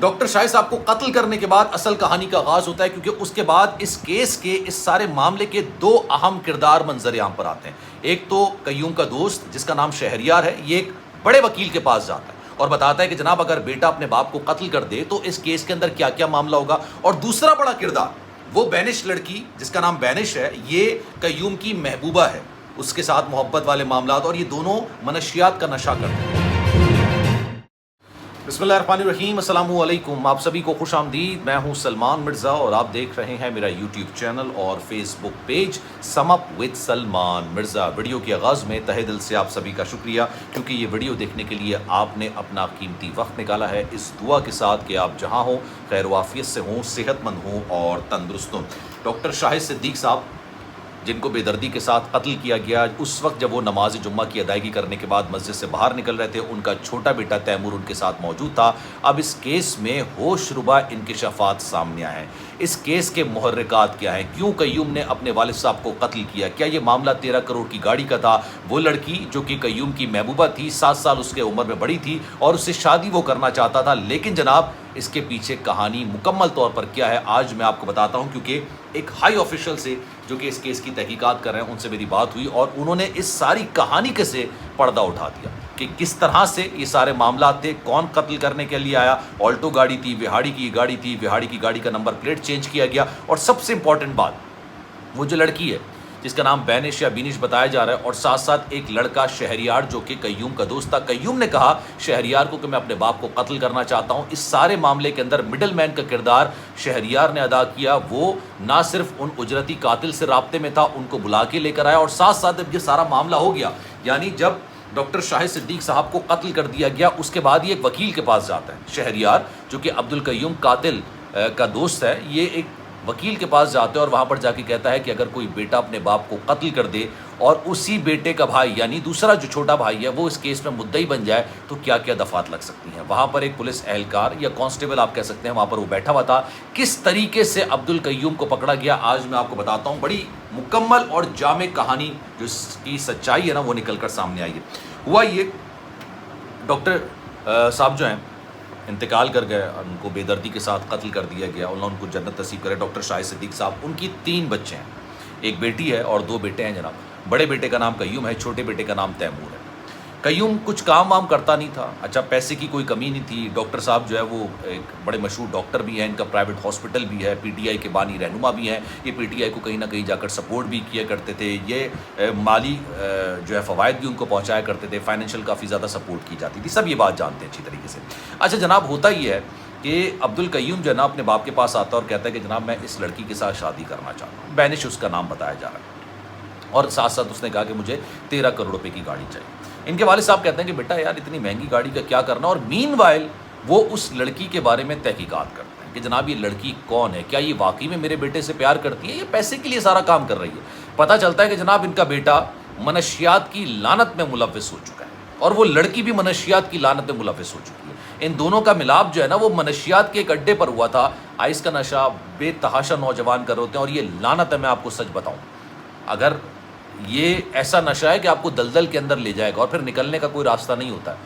Doctor شاہد صاحب کو قتل کرنے کے بعد اصل کہانی کا آغاز ہوتا ہے، کیونکہ اس کے بعد اس کیس کے اس سارے معاملے کے دو اہم کردار منظر عام پر آتے ہیں۔ ایک تو قیوم کا دوست جس کا نام شہریار ہے، یہ ایک بڑے وکیل کے پاس جاتا ہے اور بتاتا ہے کہ جناب اگر بیٹا اپنے باپ کو قتل کر دے تو اس کیس کے اندر کیا کیا معاملہ ہوگا۔ اور دوسرا بڑا کردار وہ بینش لڑکی جس کا نام بینش ہے، یہ قیوم کی محبوبہ ہے، اس کے ساتھ محبت والے معاملات، اور یہ دونوں منشیات کا نشہ کرتے ہیں۔ بسم اللہ الرحمن الرحیم، السلام علیکم، آپ سبھی کو خوش آمدید۔ میں ہوں سلمان مرزا اور آپ دیکھ رہے ہیں میرا یوٹیوب چینل اور Facebook page sum up with Salman Mirza. Video کے آغاز میں تہہ دل سے آپ سبھی کا شکریہ، کیونکہ یہ ویڈیو دیکھنے کے لیے آپ نے اپنا قیمتی وقت نکالا ہے، اس دعا کے ساتھ کہ آپ جہاں ہوں خیر و عافیت سے ہوں، صحت مند ہوں اور تندرست ہوں۔ ڈاکٹر شاہد صدیق صاحب جن کو بے دردی کے ساتھ قتل کیا گیا، اس وقت جب وہ نماز جمعہ کی ادائیگی کرنے کے بعد مسجد سے باہر نکل رہے تھے، ان کا چھوٹا بیٹا تیمور ان کے ساتھ موجود تھا۔ اب اس کیس میں ہوش ربا انکشافات سامنے آئے ہیں۔ اس کیس کے محرکات کیا ہیں؟ کیوں قیوم نے اپنے والد صاحب کو قتل کیا؟ کیا یہ معاملہ 13 کروڑ کی گاڑی کا تھا؟ وہ لڑکی جو کہ قیوم کی محبوبہ تھی، 7 سال اس کے عمر میں بڑی تھی اور اس سے شادی وہ کرنا چاہتا تھا، لیکن جناب اس کے پیچھے کہانی مکمل طور پر کیا ہے آج میں آپ کو بتاتا ہوں، کیونکہ ایک ہائی آفیشل سے جو کہ اس کیس کی تحقیقات کر رہے ہیں ان سے میری بات ہوئی اور انہوں نے اس ساری کہانی کے سے پردہ اٹھا دیا کہ کس طرح سے یہ سارے معاملات تھے، کون قتل کرنے کے لیے آیا، آلٹو گاڑی تھی، وہاڑی کی گاڑی تھی، وہاڑی کی گاڑی کا نمبر پلیٹ چینج کیا گیا، اور سب سے امپورٹنٹ بات وہ جو لڑکی ہے جس کا نام بینش یا بینش بتایا جا رہا ہے، اور ساتھ ساتھ ایک لڑکا شہریار جو کہ قیوم کا دوست تھا۔ قیوم نے کہا شہریار کو کہ میں اپنے باپ کو قتل کرنا چاہتا ہوں۔ اس سارے معاملے کے اندر مڈل مین کا کردار شہریار نے ادا کیا۔ وہ نہ صرف ان اجرتی قاتل سے رابطے میں تھا، ان کو بلا کے لے کر آیا، اور ساتھ ساتھ جب یہ سارا معاملہ ہو گیا، یعنی جب ڈاکٹر شاہد صدیق صاحب کو قتل کر دیا گیا، اس کے بعد یہ ایک وکیل کے پاس جاتا ہے شہریار جو کہ عبد القیوم قاتل کا دوست ہے، یہ ایک وکیل کے پاس جاتا ہے اور وہاں پر جا کے کہتا ہے کہ اگر کوئی بیٹا اپنے باپ کو قتل کر دے اور اسی بیٹے کا بھائی یعنی دوسرا جو چھوٹا بھائی ہے وہ اس کیس میں مدعی بن جائے تو کیا کیا دفعات لگ سکتی ہیں۔ وہاں پر ایک پولیس اہلکار یا کانسٹیبل آپ کہہ سکتے ہیں، وہاں پر وہ بیٹھا ہوا تھا۔ کس طریقے سے عبد القیوم کو پکڑا گیا آج میں آپ کو بتاتا ہوں۔ بڑی مکمل اور جامع کہانی جو اس کی سچائی ہے نا وہ نکل کر سامنے آئی ہے۔ ہوا یہ ڈاکٹر صاحب جو ہیں انتقال کر گئے، ان کو بے دردی کے ساتھ قتل کر دیا گیا، اللہ ان کو جنت نصیب کرے۔ ڈاکٹر شاہد صدیق صاحب، ان کی 3 بچے ہیں، ایک بیٹی ہے اور 2 بیٹے ہیں جناب۔ بڑے بیٹے کا نام قیوم ہے، چھوٹے بیٹے کا نام تیمور ہے۔ قیوم کچھ کام وام کرتا نہیں تھا، اچھا پیسے کی کوئی کمی نہیں تھی۔ ڈاکٹر صاحب جو ہے وہ ایک بڑے مشہور ڈاکٹر بھی ہیں، ان کا پرائیویٹ ہاسپٹل بھی ہے، پی ٹی آئی کے بانی رہنما بھی ہیں، یہ پی ٹی آئی کو کہیں نہ کہیں جا کر سپورٹ بھی کیا کرتے تھے، یہ مالی جو ہے فوائد بھی ان کو پہنچایا کرتے تھے، فائنینشیل کافی زیادہ سپورٹ کی جاتی تھی، سب یہ بات جانتے ہیں اچھی طریقے سے۔ اچھا جناب ہوتا یہ ہے کہ عبد القیوم جو ہے نا اپنے باپ کے پاس آتا ہے اور کہتا ہے کہ جناب میں اس لڑکی کے ساتھ شادی کرنا چاہتا ہوں، بینش اس کا نام بتایا جا رہا ہے، اور ساتھ ساتھ اس نے کہا کہ مجھے 13 کروڑ روپے کی گاڑی چاہیے۔ ان کے والد صاحب کہتے ہیں کہ بیٹا یار اتنی مہنگی گاڑی کا کیا کرنا، اور مین وائل وہ اس لڑکی کے بارے میں تحقیقات کرتے ہیں کہ جناب یہ لڑکی کون ہے، کیا یہ واقعی میں میرے بیٹے سے پیار کرتی ہے، یہ پیسے کے لیے سارا کام کر رہی ہے۔ پتہ چلتا ہے کہ جناب ان کا بیٹا منشیات کی لعنت میں ملوث ہو چکا ہے، اور وہ لڑکی بھی منشیات کی لعنت میں ملوث ہو چکی ہے۔ ان دونوں کا ملاپ جو ہے نا وہ منشیات کے ایک اڈے پر ہوا تھا۔ آئس کا نشہ بے تحاشا نوجوان کر ہوتے ہیں، اور یہ لعنت ہے، میں آپ کو سچ بتاؤں، اگر یہ ایسا نشہ ہے کہ آپ کو دلدل کے اندر لے جائے گا اور پھر نکلنے کا کوئی راستہ نہیں ہوتا ہے۔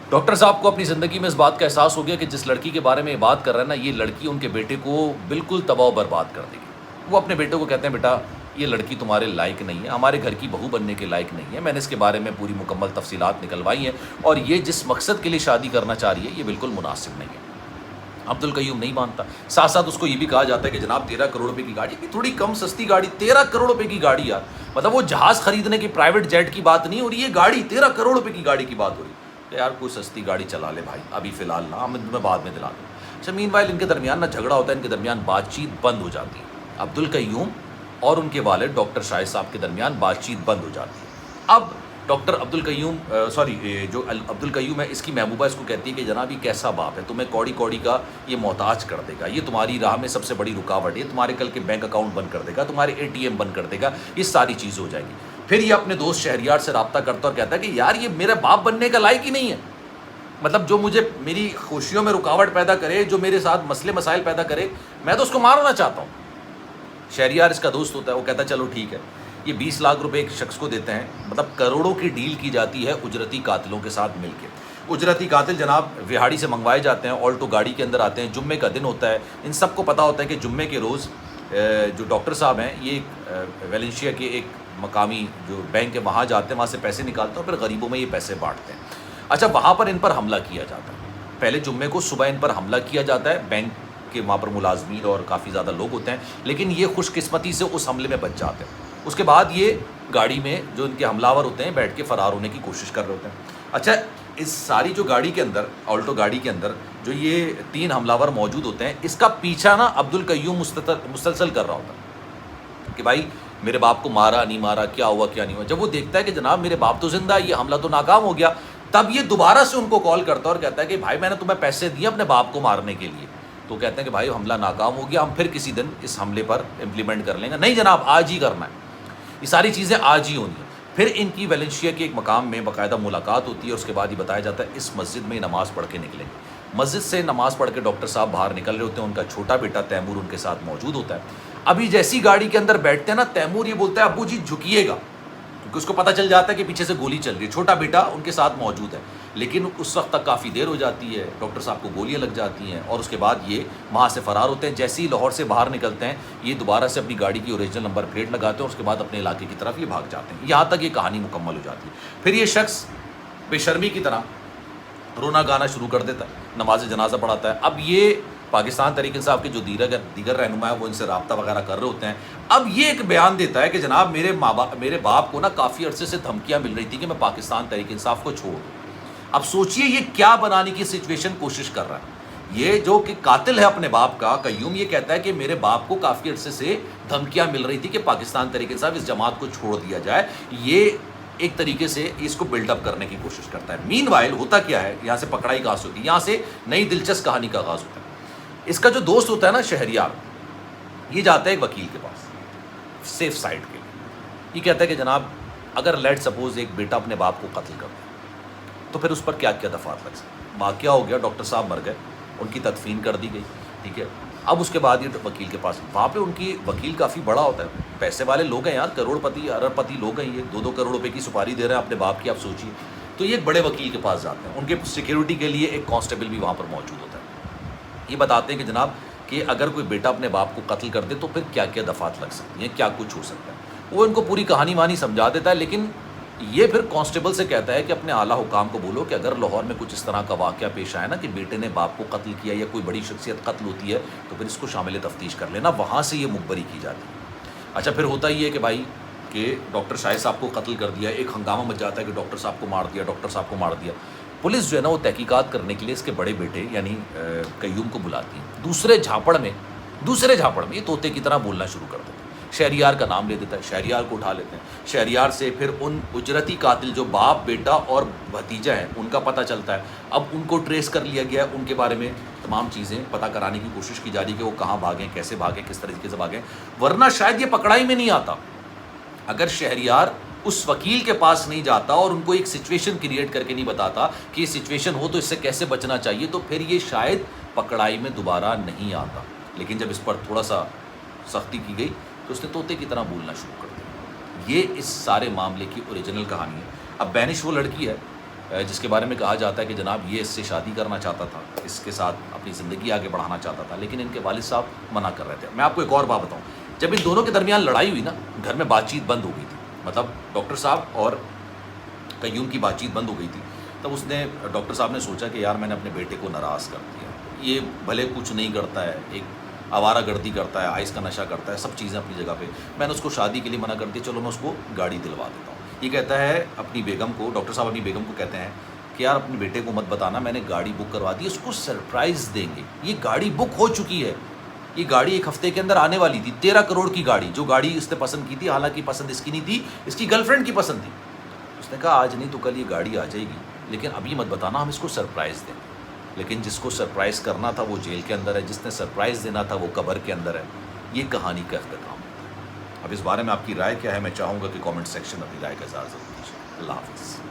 ڈاکٹر صاحب کو اپنی زندگی میں اس بات کا احساس ہو گیا کہ جس لڑکی کے بارے میں یہ بات کر رہا ہے نا، یہ لڑکی ان کے بیٹے کو بالکل تباہ و برباد کر دے گی۔ وہ اپنے بیٹے کو کہتے ہیں بیٹا یہ لڑکی تمہارے لائق نہیں ہے، ہمارے گھر کی بہو بننے کے لائق نہیں ہے، میں نے اس کے بارے میں پوری مکمل تفصیلات نکلوائی ہیں، اور یہ جس مقصد کے لیے شادی کرنا چاہ رہی ہے یہ بالکل مناسب نہیں ہے۔ عبد القیوم نہیں مانتا۔ ساتھ ساتھ اس کو یہ بھی کہا جاتا ہے کہ جناب 13 کروڑ روپے کی گاڑی بھی تھوڑی کم سستی گاڑی، 13 کروڑ روپے کی گاڑی یار، مطلب وہ جہاز خریدنے کی پرائیویٹ جیٹ کی بات نہیں ہو رہی، یہ گاڑی 13 کروڑ روپے کی گاڑی کی بات ہو رہی ہے۔ یار کوئی سستی گاڑی چلا لے بھائی، ابھی فی الحال نہ، میں بعد میں دلا دوں۔ اچھا مین وائل ان کے درمیان نہ جھگڑا ہوتا ہے، ان کے درمیان بات چیت بند ہو جاتی ہے، عبد القیوم اور ان کے والد ڈاکٹر شاہد صاحب کے درمیان بات چیت بند ہو جاتی ہے۔ اب ڈاکٹر عبد القیوم ہے، اس کی محبوبہ اس کو کہتی ہے کہ جناب یہ کیسا باپ ہے، تمہیں کوڑی کوڑی کا یہ محتاج کر دے گا، یہ تمہاری راہ میں سب سے بڑی رکاوٹ ہے، تمہارے کل کے بینک اکاؤنٹ بند کر دے گا، تمہارے اے ٹی ایم بند کر دے گا، یہ ساری چیز ہو جائے گی۔ پھر یہ اپنے دوست شہریار سے رابطہ کرتا اور کہتا ہے کہ یار یہ میرا باپ بننے کا لائق ہی نہیں ہے، مطلب جو مجھے میری خوشیوں میں رکاوٹ پیدا کرے، جو میرے ساتھ مسئلے مسائل پیدا کرے، میں تو اس کو مارنا چاہتا ہوں۔ شہریار اس کا دوست ہوتا ہے، وہ کہتا ہے چلو ٹھیک ہے، یہ 20 لاکھ روپے ایک شخص کو دیتے ہیں، مطلب کروڑوں کی ڈیل کی جاتی ہے اجرتی قاتلوں کے ساتھ مل کے۔ اجرتی قاتل جناب وہاڑی سے منگوائے جاتے ہیں، آلٹو گاڑی کے اندر آتے ہیں، جمعے کا دن ہوتا ہے، ان سب کو پتہ ہوتا ہے کہ جمعے کے روز جو ڈاکٹر صاحب ہیں یہ ویلنشیا کے ایک مقامی جو بینک ہے وہاں جاتے ہیں، وہاں سے پیسے نکالتے ہیں اور پھر غریبوں میں یہ پیسے بانٹتے ہیں۔ اچھا، وہاں پر ان پر حملہ کیا جاتا ہے، پہلے جمعے کو صبح ان پر حملہ کیا جاتا ہے، بینک کے وہاں پر ملازمین اور کافی زیادہ لوگ ہوتے ہیں، لیکن یہ خوش قسمتی سے اس حملے میں بچ جاتے ہیں۔ اس کے بعد یہ گاڑی میں جو ان کے حملہ آور ہوتے ہیں بیٹھ کے فرار ہونے کی کوشش کر رہے ہوتے ہیں۔ اچھا، اس ساری جو گاڑی کے اندر، آلٹو گاڑی کے اندر جو یہ 3 حملہ آور موجود ہوتے ہیں، اس کا پیچھا نا عبد القیوم مسلسل کر رہا ہوتا ہے کہ بھائی میرے باپ کو مارا نہیں مارا، کیا ہوا کیا نہیں ہوا۔ جب وہ دیکھتا ہے کہ جناب میرے باپ تو زندہ ہے، یہ حملہ تو ناکام ہو گیا، تب یہ دوبارہ سے ان کو کال کرتا ہے اور کہتا ہے کہ بھائی میں نے تمہیں پیسے دیے اپنے باپ کو مارنے کے لیے۔ تو کہتے ہیں کہ بھائی حملہ ناکام ہو گیا، ہم پھر کسی دن اس حملے پر امپلیمنٹ کر لیں گے۔ نہیں جناب، آج ہی کرنا ہے، یہ ساری چیزیں آج ہی ہونی ہیں۔ پھر ان کی ویلنشیا کے ایک مقام میں باقاعدہ ملاقات ہوتی ہے، اس کے بعد یہ بتایا جاتا ہے اس مسجد میں نماز پڑھ کے نکلیں گے۔ مسجد سے نماز پڑھ کے ڈاکٹر صاحب باہر نکل رہے ہوتے ہیں، ان کا چھوٹا بیٹا تیمور ان کے ساتھ موجود ہوتا ہے۔ ابھی جیسی گاڑی کے اندر بیٹھتے ہیں نا، تیمور یہ بولتا ہے ابو جی جھکیے گا، کیونکہ اس کو پتہ چل جاتا ہے کہ پیچھے سے گولی چل رہی ہے، چھوٹا بیٹا ان کے ساتھ موجود ہے۔ لیکن اس وقت تک کافی دیر ہو جاتی ہے، ڈاکٹر صاحب کو گولیاں لگ جاتی ہیں اور اس کے بعد یہ وہاں سے فرار ہوتے ہیں۔ جیسے ہی لاہور سے باہر نکلتے ہیں، یہ دوبارہ سے اپنی گاڑی کی اوریجنل نمبر پلیٹ لگاتے ہیں اور اس کے بعد اپنے علاقے کی طرف یہ بھاگ جاتے ہیں۔ یہاں تک یہ کہانی مکمل ہو جاتی ہے۔ پھر یہ شخص بے شرمی کی طرح رونا گانا شروع کر دیتا ہے، نماز جنازہ پڑھاتا ہے۔ اب یہ پاکستان تحریک انصاف کے جو دیگر رہنما ہیں وہ ان سے رابطہ وغیرہ کر رہے ہوتے ہیں۔ اب یہ ایک بیان دیتا ہے کہ جناب میرے باپ کو نا کافی عرصے سے دھمکیاں مل رہی تھی کہ میں پاکستان تحریک انصاف کو چھوڑ دوں۔ اب سوچئے یہ کیا بنانے کی سچویشن کوشش کر رہا ہے۔ یہ جو کہ قاتل ہے اپنے باپ کا، قیوم، یہ کہتا ہے کہ میرے باپ کو کافی عرصے سے دھمکیاں مل رہی تھی کہ پاکستان تحریک انصاف اس جماعت کو چھوڑ دیا جائے۔ یہ ایک طریقے سے اس کو بلڈ اپ کرنے کی کوشش کرتا ہے۔ مین وائل ہوتا کیا ہے، یہاں سے پکڑائی کہاں سے ہوتی ہے، یہاں سے نئی دلچسپ کہانی کا آغاز ہوتا ہے۔ اس کا جو دوست ہوتا ہے نا شہریار، یہ جاتا ہے ایک وکیل کے پاس سیف سائڈ کے لیے۔ یہ کہتا ہے کہ جناب اگر لیٹ سپوز ایک بیٹا اپنے باپ کو قتل کر دے تو پھر اس پر کیا کیا دفعات لگ سکتی۔ واقعہ ہو گیا، ڈاکٹر صاحب مر گئے، ان کی تدفین کر دی گئی، ٹھیک ہے۔ اب اس کے بعد یہ وکیل کے پاس، وہاں پہ ان کی وکیل کافی بڑا ہوتا ہے، پیسے والے لوگ ہیں یار، کروڑ پتی ارب پتی لوگ ہیں، یہ 2-2 کروڑ روپے کی سپاری دے رہے ہیں اپنے باپ کی، آپ سوچیے۔ تو یہ ایک بڑے وکیل کے پاس جاتے ہیں، ان کے سیکیورٹی کے لیے ایک کانسٹیبل بھی وہاں پر موجود ہوتا ہے۔ یہ بتاتے ہیں کہ جناب کہ اگر کوئی بیٹا اپنے باپ کو قتل کر دے تو پھر کیا کیا دفعات لگ سکتی ہیں، کیا کچھ ہو سکتا ہے۔ وہ ان کو پوری کہانی وانی سمجھا دیتا ہے، لیکن یہ پھر کانسٹیبل سے کہتا ہے کہ اپنے اعلیٰ حکام کو بولو کہ اگر لاہور میں کچھ اس طرح کا واقعہ پیش آئے نا کہ بیٹے نے باپ کو قتل کیا یا کوئی بڑی شخصیت قتل ہوتی ہے تو پھر اس کو شامل تفتیش کر لینا، وہاں سے یہ مخبری کی جاتی ہے۔ اچھا، پھر ہوتا ہی ہے کہ بھائی کہ ڈاکٹر شاہد صاحب کو قتل کر دیا، ایک ہنگامہ مچ جاتا ہے کہ ڈاکٹر صاحب کو مار دیا، ڈاکٹر صاحب کو مار دیا۔ پولیس جو ہے نا وہ تحقیقات کرنے کے لیے اس کے بڑے بیٹے یعنی قیوم کو بلاتی ہے۔ دوسرے جھاپڑ میں یہ طوطے کی طرح بولنا شروع کر دیتا ہے، شہریار کا نام لے دیتا ہے، شہریار کو اٹھا لیتے ہیں، شہریار سے پھر ان اجرتی قاتل جو باپ بیٹا اور بھتیجا ہیں ان کا پتہ چلتا ہے۔ اب ان کو ٹریس کر لیا گیا ہے، ان کے بارے میں تمام چیزیں پتہ کرانے کی کوشش کی جا رہی ہے کہ وہ کہاں بھاگیں، کیسے بھاگیں، کس طریقے سے بھاگیں، ورنہ شاید یہ پکڑائی میں نہیں آتا اگر شہریار اس وکیل کے پاس نہیں جاتا اور ان کو ایک سچویشن کریٹ کر کے نہیں بتاتا کہ یہ سچویشن ہو تو اس سے کیسے بچنا چاہیے، تو پھر یہ شاید پکڑائی میں دوبارہ نہیں آتا۔ لیکن جب اس پر تھوڑا سا سختی کی گئی تو اس نے طوطے کی طرح بولنا شروع کر دیا۔ یہ اس سارے معاملے کی اوریجنل کہانی ہے۔ اب بینش وہ لڑکی ہے جس کے بارے میں کہا جاتا ہے کہ جناب یہ اس سے شادی کرنا چاہتا تھا، اس کے ساتھ اپنی زندگی آگے بڑھانا چاہتا تھا، لیکن ان کے والد صاحب منع کر رہے تھے۔ میں آپ کو ایک اور بات بتاؤں، جب ان دونوں کے درمیان لڑائی ہوئی نا، گھر میں بات چیت بند ہو گئی تھی، مطلب ڈاکٹر صاحب اور قیوم کی بات چیت بند ہو گئی تھی، تب ڈاکٹر صاحب نے سوچا کہ یار میں نے اپنے بیٹے کو ناراض کر دیا، یہ بھلے کچھ نہیں کرتا ہے، ایک آوارہ گردی کرتا ہے، آئس کا نشہ کرتا ہے، سب چیزیں اپنی جگہ پہ، میں نے اس کو شادی کے لیے منع کر دیا، چلو میں اس کو گاڑی دلوا دیتا ہوں۔ یہ کہتا ہے اپنی بیگم کو، ڈاکٹر صاحب اپنی بیگم کو کہتے ہیں کہ یار اپنے بیٹے کو مت بتانا، میں نے گاڑی بک کروا دی، اس کو سرپرائز دیں گے، یہ گاڑی بک ہو چکی ہے، یہ گاڑی 1 ہفتے کے اندر آنے والی تھی، 13 کروڑ کی گاڑی، جو گاڑی اس نے پسند کی تھی، حالانکہ پسند اس کی نہیں تھی، اس کی گرل فرینڈ کی پسند تھی۔ اس نے کہا آج نہیں تو کل یہ گاڑی آ جائے گی، لیکن ابھی مت بتانا، ہم اس کو سرپرائز دیں۔ لیکن جس کو سرپرائز کرنا تھا وہ جیل کے اندر ہے، جس نے سرپرائز دینا تھا وہ قبر کے اندر ہے۔ یہ کہانی کا اختتام ہوتا ہے۔ اب اس بارے میں آپ کی رائے کیا ہے؟ میں چاہوں گا کہ کامنٹ سیکشن میں اپنی رائے کا اظہار ضرور کیجیے۔ اللہ حافظ۔